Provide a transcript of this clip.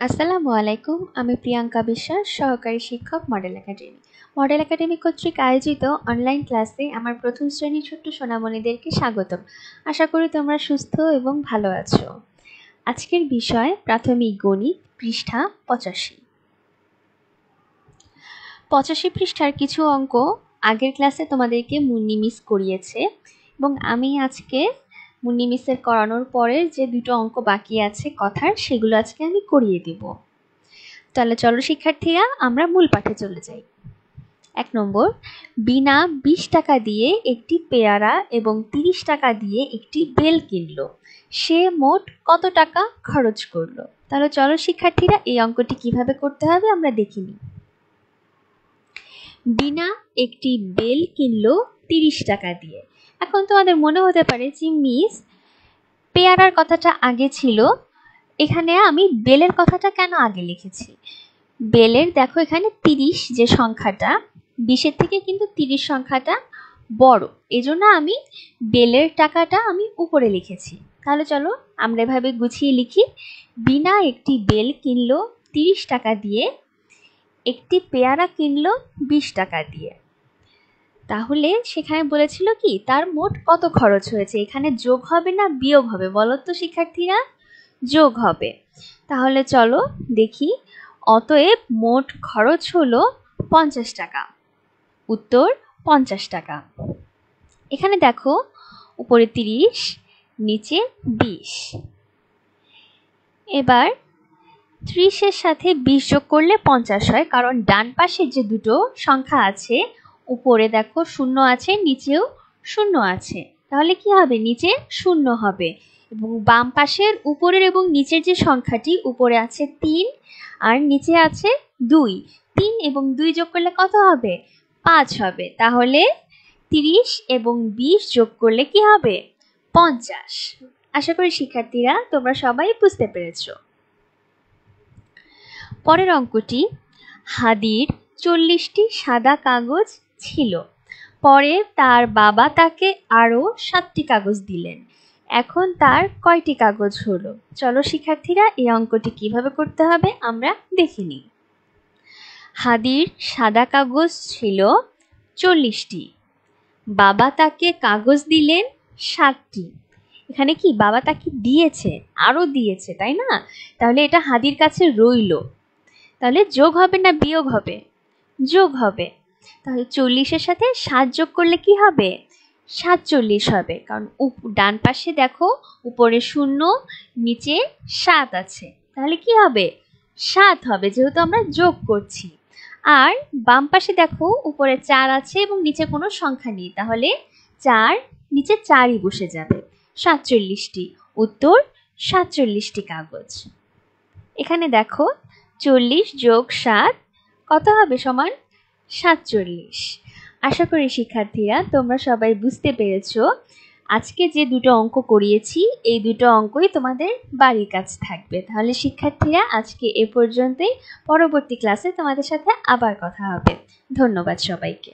আসসালামু আলাইকুম। আমি প্রিয়াঙ্কা বিশ্বাস, সহকারী শিক্ষক, মডেল একাডেমি। মডেল একাডেমি কর্তৃক আয়োজিত অনলাইন ক্লাসে আমার প্রথম শ্রেণীর ছোট্ট সোনামণিদেরকে স্বাগতম। আশা করি তোমরা সুস্থ এবং ভালো আছো। আজকের বিষয় প্রাথমিক গণিত, পৃষ্ঠা 85। 85 পৃষ্ঠার কিছু অঙ্ক আগের ক্লাসে তোমাদেরকে মুন্নি মিস করিয়েছে এবং আমি আজকে মুন্নি মিসের করানোর পরের যে দুটো অঙ্ক বাকি আছে কথার, সেগুলো আজকে আমি করিয়ে দেব। তাহলে চলো শিক্ষার্থীরা, আমরা মূল পাঠে চলে যাই। 1 নম্বর, বিনা 20 টাকা দিয়ে একটি পেয়ারা এবং 30 টাকা দিয়ে একটি বেল কিনলো। সে মোট কত টাকা খরচ করলো? তাহলে চলো শিক্ষার্থীরা, এই অঙ্কটি কিভাবে করতে হবে আমরা দেখে নিই। বিনা একটি বেল কিনলো 30 টাকা দিয়ে। এখন তোমাদের মনে হতে পারে যে মিস, পেয়ারার কথাটা আগে ছিল, এখানে আমি বেলের কথাটা কেন আগে লিখেছি? বেলের দেখো এখানে 30 যে সংখ্যাটা, 20-এর থেকে কিন্তু 30 সংখ্যাটা বড়, এজন্য আমি বেলের টাকাটা আমি উপরে লিখেছি। তাহলে চলো আমরা এভাবে গুছিয়ে লিখি। বিনা একটি বেল কিনলো 30 টাকা দিয়ে, একটি পেয়ারা কিনলো 20 টাকা দিয়ে। তাহলে সেখানে বলেছিল কি তার মোট কত খরচ হয়েছে? এখানে যোগ হবে না বিয়োগ হবে বলো তো শিক্ষার্থীরা? যোগ হবে। তাহলে চলো দেখি। অতএব মোট খরচ হলো 50 টাকা। উত্তর 50 টাকা। এখানে দেখো উপরে 30, নিচে 20। এবার 30-এর সাথে 20 যোগ করলে 50 হয়, কারণ ডান পাশে যে দুটো সংখ্যা আছে, উপরে দেখো 0 আছে, নিচেও 0 আছে। তাহলে কি হবে? নিচে 0 হবে। এবং বাম পাশের উপরের এবং নিচের যে সংখ্যাটি, উপরে আছে 3 আর নিচে আছে 2। 3 এবং 2 যোগ করলে কত হবে? 5 হবে। তাহলে 30 এবং 20 যোগ করলে কি হবে? 50। আশা করি শিক্ষার্থীরা তোমরা সবাই বুঝতে পেরেছো। পরের অঙ্কটি, হাদির 40টি সাদা কাগজ ছিল। পরে তার বাবা তাকে আরো 7টি কাগজ দিলেন। এখন তার কয়টি কাগজ হলো? চলো শিক্ষার্থীরা, এই অঙ্কটি কিভাবে করতে হবে আমরা দেখে নিই। হাদির সাদা কাগজ ছিল 40টি। বাবা তাকে কাগজ দিলেন 7টি। এখানে কি বাবা তাকে দিয়েছে, আরো দিয়েছে, তাই না? তাহলে এটা হাদির কাছে রইলো। তাহলে যোগ হবে না বিয়োগ হবে? যোগ হবে। তাহলে 40-এর সাথে 7 যোগ করলে কি হবে? 47 হবে, কারণ ডান পাশে দেখো উপরে 0, নিচে 7 আছে। তাহলে কি হবে? 7 হবে, যেহেতু আমরা যোগ করছি। আর বাম পাশে দেখো উপরে 4 আছে এবং নিচে কোনো সংখ্যা নেই, তাহলে 4 নিচে 4ই বসে যাবে। 47টি। উত্তর 47টি কাগজ। এখানে দেখো 40 যোগ 7 কত হবে? সমান 47। আশা করি শিক্ষার্থীরা তোমরা সবাই বুঝতে পেরেছো। আজকে যে দুটো অঙ্ক করিয়েছি, এই দুটো অঙ্কই তোমাদের বাড়ির কাজ থাকবে। তাহলে শিক্ষার্থীরা আজকে এ পর্যন্তই। পরবর্তী ক্লাসে তোমাদের সাথে আবার কথা হবে। ধন্যবাদ সবাইকে।